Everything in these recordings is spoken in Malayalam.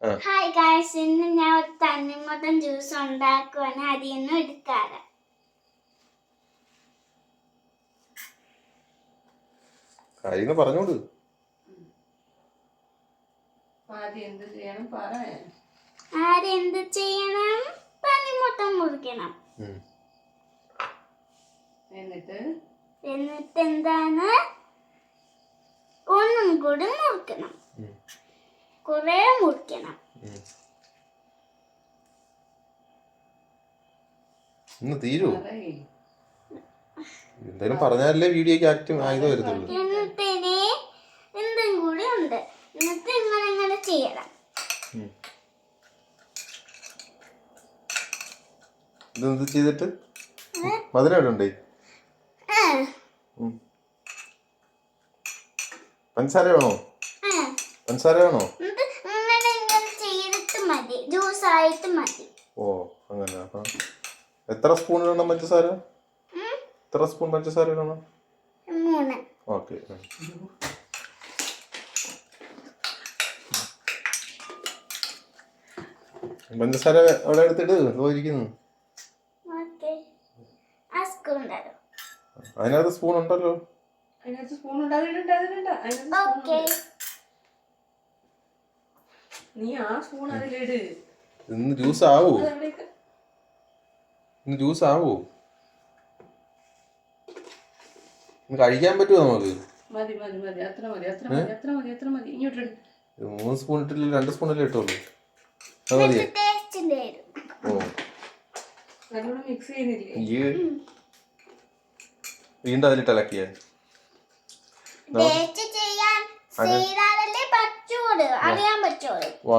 ഹായ് ഗായ്സ്, ഇന്ന് ഞാൻ ഒരു തണ്ണിമത്തൻ ജ്യൂസ് ഉണ്ടാക്കുവാണ്. അതിന്ന് എടുക്കാറ്. കാര്യങ്ങൾ പറഞ്ഞോളൂ. ആദ്യം എന്ത് ചെയ്യണം? തണ്ണിമത്തൻ മുറിക്കണം. എന്നിട്ട് എന്താണ്? ഒന്നും കൂടി മുറിക്കണം. കുറെ മുറിക്കണം. ഇന്ന് തീരൂ. എന്തായാലും പറഞ്ഞാലേ വീഡിയോക്ക് ആക്റ്റീവ് ആയത് വരുന്നുള്ളൂ. എന്തും കൂടി ഉണ്ട്. എന്നിട്ട് ഇങ്ങനെ ചെയ്യണം. ഇതെന്ത് ചെയ്തിട്ട് മധുരം ഇടണ്ടേ? പഞ്ചസാര വേണോ? പഞ്ചസാര വേണോ? ജ്യൂസ് ആയിട്ട് മതി. ഓ അങ്ങനെ. എത്ര സ്പൂൺ ഇടണം പഞ്ചസാര? എത്ര സ്പൂൺ പഞ്ചസാര ഇടണം? 3. ഓക്കെ. പഞ്ചസാര അവിടെ എടുത്തിട്ട് ഇരിക്കുന്നു. അതിനകത്ത് സ്പൂൺ ഉണ്ടല്ലോ. നീ ആ സ്പൂൺ അതിലിട്. ഇന്ന് ജ്യൂസ് ആവോ? ഇന്ന് ജ്യൂസ് ആവോ? കഴിക്കാൻ പറ്റുമോ നമുക്ക്? 3 സ്പൂൺ ഇട്ടില്ല, 2 സ്പൂണല്ലേ ഇട്ടുള്ളൂ. വീണ്ടും അതിലിട്ട് ഇളക്കിയ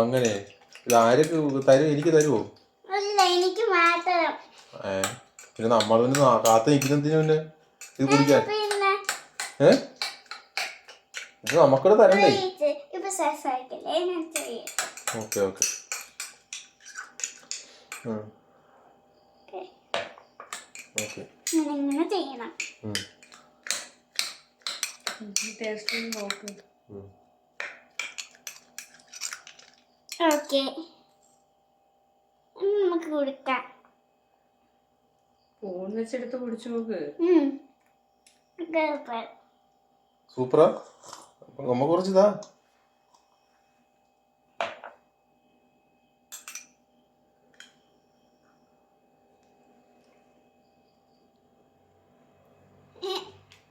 അങ്ങനെ. ഇത് ആരൊക്കെ തരും? എനിക്ക് തരുമോ? പിന്നെ നമ്മൾ പിന്നെ കാത്തു നിൽക്കുന്നതിന് പിന്നെ ഇത് കുടിക്കാൻ ഇത് നമുക്കിവിടെ തരണ്ടേ? Okay okay. ഓക്കെ. ചെയ്യണം. ഓക്കെ, നമുക്ക് കൊടുക്കാം. ഫോൺ വെച്ചെടുത്ത് കുടിച്ചു നോക്ക്. സൂപ്പറാ. നമ്മ കുറച്ചിതാ.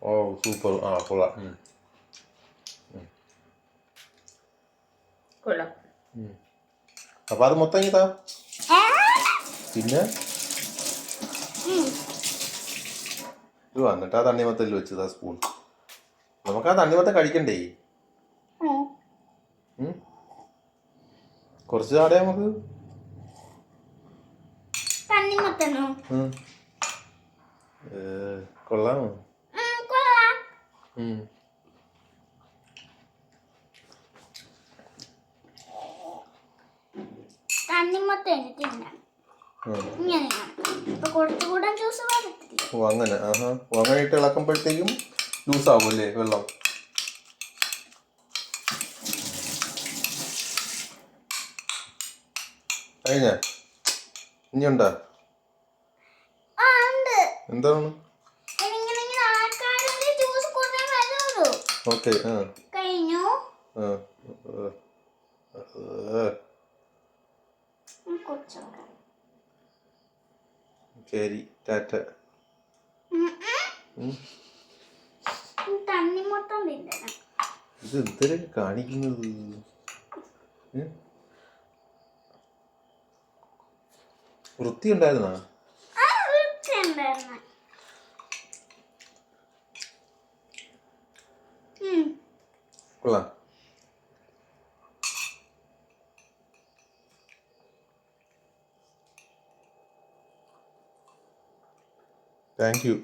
ഓ സൂപ്പർ. കൊള്ളാം. അപ്പൊ അത് മൊത്തം ഇതാ. പിന്നെ ഇത് വന്നിട്ട് ആ തണ്ണിമത്തല് വെച്ചതാ സ്പൂൺ. നമുക്ക് ആ തണ്ണിമത്തം കഴിക്കണ്ടേ? കുറച്ച് താടേ നമുക്ക്. കൊള്ളാമോ? ഓ അങ്ങനെ. അങ്ങനെ ഇട്ട് ഇളക്കുമ്പോഴത്തേക്കും ജ്യൂസ് ആവുമല്ലേ വെള്ളം? കഴിഞ്ഞ ഇനിയുണ്ടാ? എന്താണ്? ഓക്കെ. ശരി, ടാറ്റ. ഇത് എന്തൊക്കെ കാണിക്കുന്നത്? വൃത്തി ഉണ്ടായിരുന്നാ? കൊള്ളാം. Thank you.